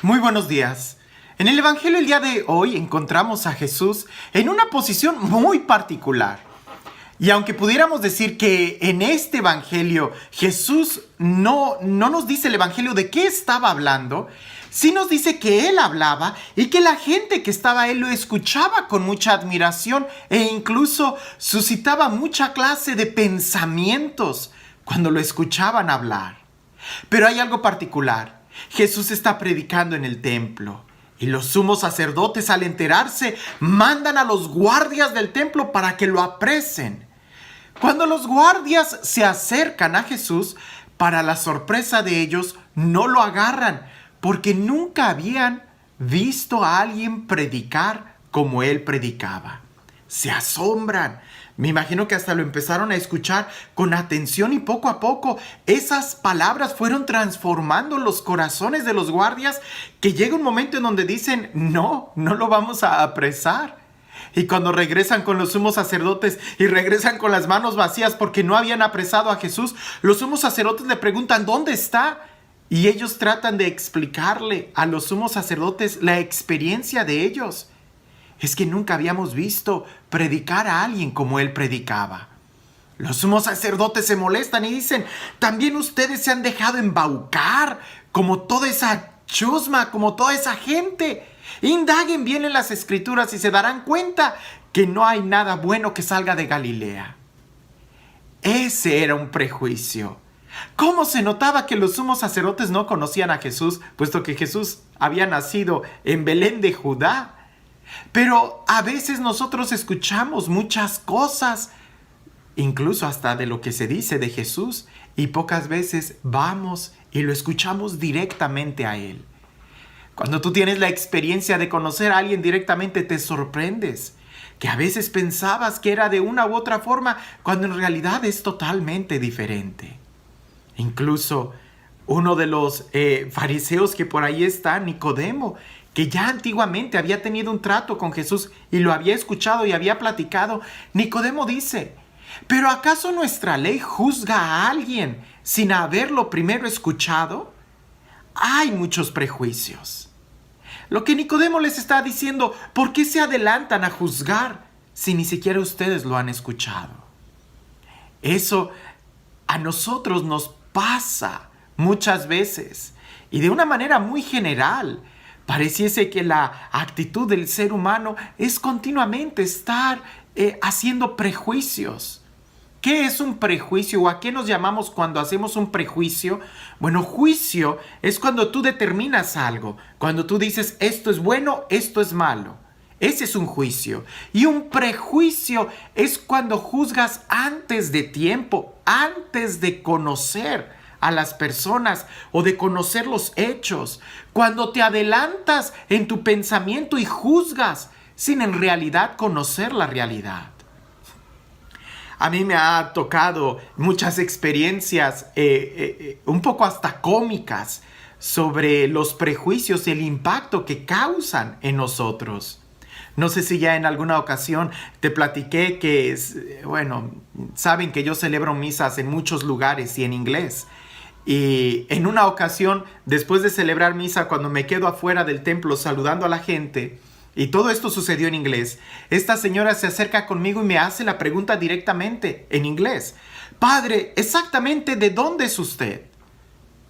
Muy buenos días. En el Evangelio el día de hoy encontramos a Jesús en una posición muy particular. Y aunque pudiéramos decir que en este Evangelio Jesús no nos dice el Evangelio de qué estaba hablando, sí nos dice que Él hablaba y que la gente que estaba a Él lo escuchaba con mucha admiración e incluso suscitaba mucha clase de pensamientos cuando lo escuchaban hablar. Pero hay algo particular. Jesús está predicando en el templo y los sumos sacerdotes, al enterarse, mandan a los guardias del templo para que lo apresen. Cuando los guardias se acercan a Jesús, para la sorpresa de ellos, no lo agarran porque nunca habían visto a alguien predicar como él predicaba. Se asombran. Me imagino que hasta lo empezaron a escuchar con atención y poco a poco esas palabras fueron transformando los corazones de los guardias, que llega un momento en donde dicen, no lo vamos a apresar. Y cuando regresan con los sumos sacerdotes y regresan con las manos vacías porque no habían apresado a Jesús, los sumos sacerdotes le preguntan, ¿dónde está? Y ellos tratan de explicarle a los sumos sacerdotes la experiencia de ellos. Es que nunca habíamos visto predicar a alguien como él predicaba. Los sumos sacerdotes se molestan y dicen, también ustedes se han dejado embaucar como toda esa chusma, como toda esa gente. Indaguen bien en las escrituras y se darán cuenta que no hay nada bueno que salga de Galilea. Ese era un prejuicio. ¿Cómo se notaba que los sumos sacerdotes no conocían a Jesús, puesto que Jesús había nacido en Belén de Judá? Pero a veces nosotros escuchamos muchas cosas, incluso hasta de lo que se dice de Jesús, y pocas veces vamos y lo escuchamos directamente a Él. Cuando tú tienes la experiencia de conocer a alguien directamente, te sorprendes, que a veces pensabas que era de una u otra forma, cuando en realidad es totalmente diferente. Incluso uno de los fariseos que por ahí está, Nicodemo, que ya antiguamente había tenido un trato con Jesús y lo había escuchado y había platicado, Nicodemo dice, ¿pero acaso nuestra ley juzga a alguien sin haberlo primero escuchado? Hay muchos prejuicios. Lo que Nicodemo les está diciendo, ¿por qué se adelantan a juzgar si ni siquiera ustedes lo han escuchado? Eso a nosotros nos pasa muchas veces y de una manera muy general. Pareciese que la actitud del ser humano es continuamente estar haciendo prejuicios. ¿Qué es un prejuicio o a qué nos llamamos cuando hacemos un prejuicio? Bueno, juicio es cuando tú determinas algo, cuando tú dices esto es bueno, esto es malo. Ese es un juicio. Y un prejuicio es cuando juzgas antes de tiempo, antes de conocer a las personas o de conocer los hechos, cuando te adelantas en tu pensamiento y juzgas sin en realidad conocer la realidad. A mí me ha tocado muchas experiencias un poco hasta cómicas sobre los prejuicios y el impacto que causan en nosotros. No sé si ya en alguna ocasión te platiqué que, saben que yo celebro misas en muchos lugares y en inglés. Y en una ocasión, después de celebrar misa, cuando me quedo afuera del templo saludando a la gente, y todo esto sucedió en inglés, esta señora se acerca conmigo y me hace la pregunta directamente en inglés. Padre, ¿exactamente de dónde es usted?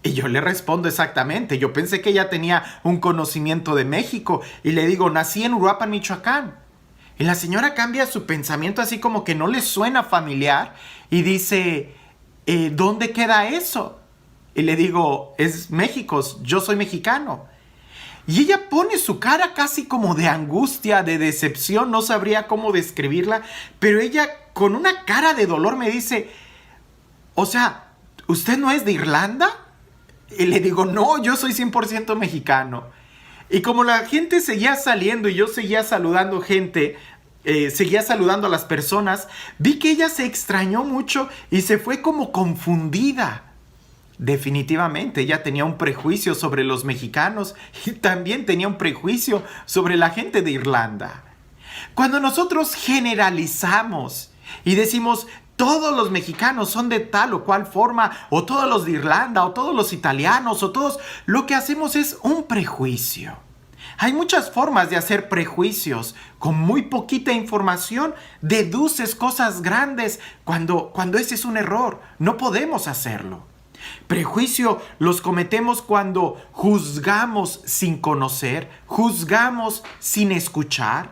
Y yo le respondo exactamente. Yo pensé que ella tenía un conocimiento de México y le digo, nací en Uruapan, Michoacán. Y la señora cambia su pensamiento así como que no le suena familiar y dice, ¿dónde queda eso? Y le digo, es México, yo soy mexicano. Y ella pone su cara casi como de angustia, de decepción, no sabría cómo describirla, pero ella con una cara de dolor me dice, o sea, ¿usted no es de Irlanda? Y le digo, no, yo soy 100% mexicano. Y como la gente seguía saliendo y yo seguía saludando gente, seguía saludando a las personas, vi que ella se extrañó mucho y se fue como confundida. Definitivamente ella tenía un prejuicio sobre los mexicanos y también tenía un prejuicio sobre la gente de Irlanda. Cuando nosotros generalizamos y decimos todos los mexicanos son de tal o cual forma, o todos los de Irlanda, o todos los italianos, o todos, lo que hacemos es un prejuicio. Hay muchas formas de hacer prejuicios. Con muy poquita información deduces cosas grandes cuando ese es un error. No podemos hacerlo. Prejuicio los cometemos cuando juzgamos sin conocer, juzgamos sin escuchar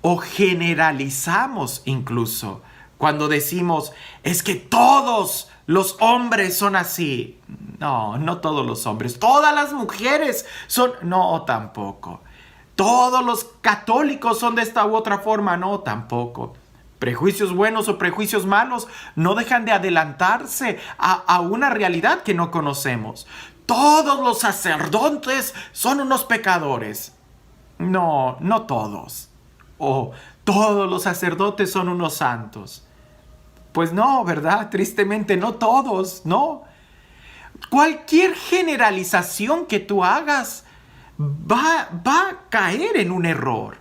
o generalizamos incluso. Cuando decimos, es que todos los hombres son así. No, no todos los hombres. Todas las mujeres son... No, tampoco. Todos los católicos son de esta u otra forma. No, tampoco. Prejuicios buenos o prejuicios malos no dejan de adelantarse a una realidad que no conocemos. Todos los sacerdotes son unos pecadores. No, no todos. O todos los sacerdotes son unos santos. Pues no, ¿verdad? Tristemente no todos, no. Cualquier generalización que tú hagas va a caer en un error.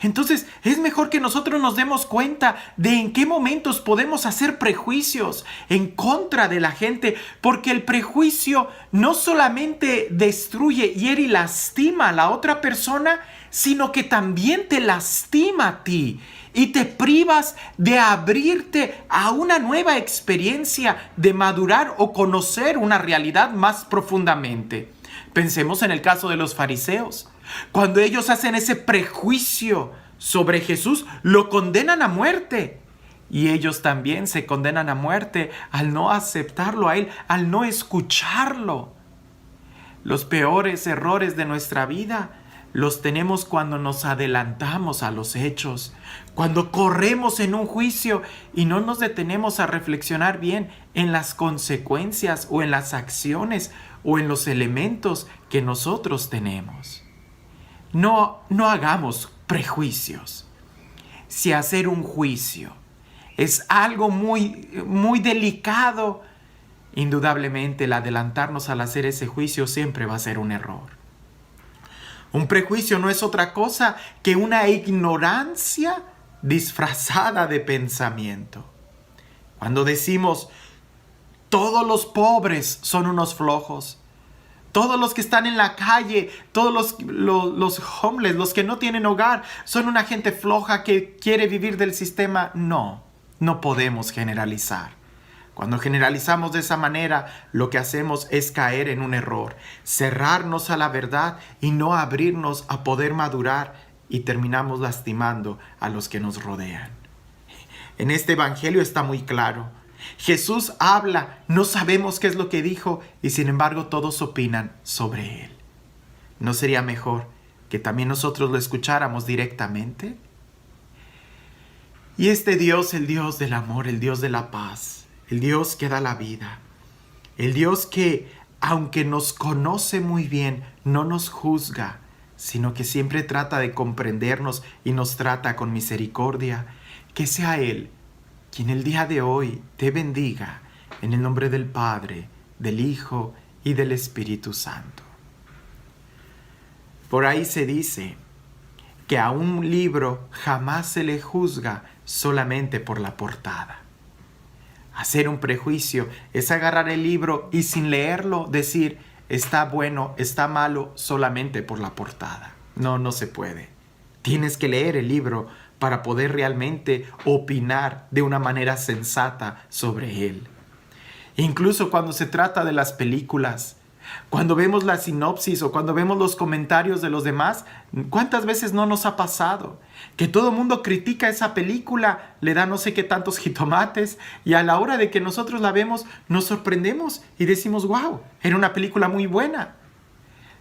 Entonces es mejor que nosotros nos demos cuenta de en qué momentos podemos hacer prejuicios en contra de la gente, porque el prejuicio no solamente destruye, hiere y lastima a la otra persona, sino que también te lastima a ti y te privas de abrirte a una nueva experiencia, de madurar o conocer una realidad más profundamente. Pensemos en el caso de los fariseos. Cuando ellos hacen ese prejuicio sobre Jesús, lo condenan a muerte. Y ellos también se condenan a muerte al no aceptarlo a Él, al no escucharlo. Los peores errores de nuestra vida los tenemos cuando nos adelantamos a los hechos, cuando corremos en un juicio y no nos detenemos a reflexionar bien en las consecuencias o en las acciones o en los elementos que nosotros tenemos. No hagamos prejuicios. Si hacer un juicio es algo muy delicado, indudablemente el adelantarnos al hacer ese juicio siempre va a ser un error. Un prejuicio no es otra cosa que una ignorancia disfrazada de pensamiento. Cuando decimos, todos los pobres son unos flojos, todos los que están en la calle, todos los homeless, los que no tienen hogar, son una gente floja que quiere vivir del sistema. No podemos generalizar. Cuando generalizamos de esa manera, lo que hacemos es caer en un error, cerrarnos a la verdad y no abrirnos a poder madurar, y terminamos lastimando a los que nos rodean. En este evangelio está muy claro. Jesús habla, no sabemos qué es lo que dijo y sin embargo todos opinan sobre Él. ¿No sería mejor que también nosotros lo escucháramos directamente? Y este Dios, el Dios del amor, el Dios de la paz, el Dios que da la vida, el Dios que, aunque nos conoce muy bien, no nos juzga, sino que siempre trata de comprendernos y nos trata con misericordia, que sea Él quien el día de hoy te bendiga en el nombre del Padre, del Hijo y del Espíritu Santo. Por ahí se dice que a un libro jamás se le juzga solamente por la portada. Hacer un prejuicio es agarrar el libro y sin leerlo decir está bueno, está malo solamente por la portada. No se puede. Tienes que leer el libro para poder realmente opinar de una manera sensata sobre él. Incluso cuando se trata de las películas, cuando vemos la sinopsis o cuando vemos los comentarios de los demás, ¿cuántas veces no nos ha pasado? Que todo el mundo critica esa película, le da no sé qué tantos jitomates y a la hora de que nosotros la vemos nos sorprendemos y decimos, wow, era una película muy buena.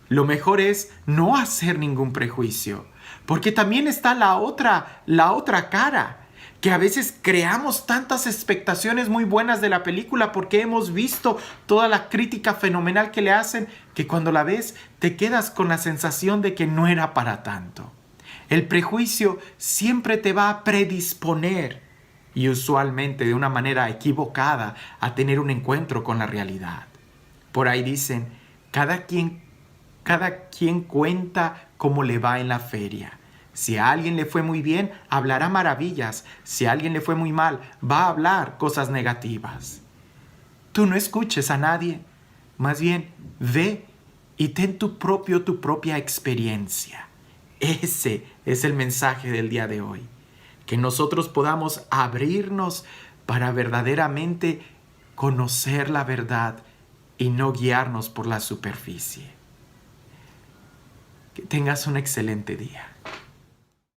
Lo mejor es no hacer ningún prejuicio, porque también está la otra cara, que a veces creamos tantas expectaciones muy buenas de la película porque hemos visto toda la crítica fenomenal que le hacen, que cuando la ves te quedas con la sensación de que no era para tanto. El prejuicio siempre te va a predisponer, y usualmente de una manera equivocada, a tener un encuentro con la realidad. Por ahí dicen, cada quien cuenta cómo le va en la feria. Si a alguien le fue muy bien, hablará maravillas. Si a alguien le fue muy mal, va a hablar cosas negativas. Tú no escuches a nadie. Más bien, ve y ten tu propia experiencia. Ese es el mensaje del día de hoy. Que nosotros podamos abrirnos para verdaderamente conocer la verdad y no guiarnos por la superficie. Que tengas un excelente día.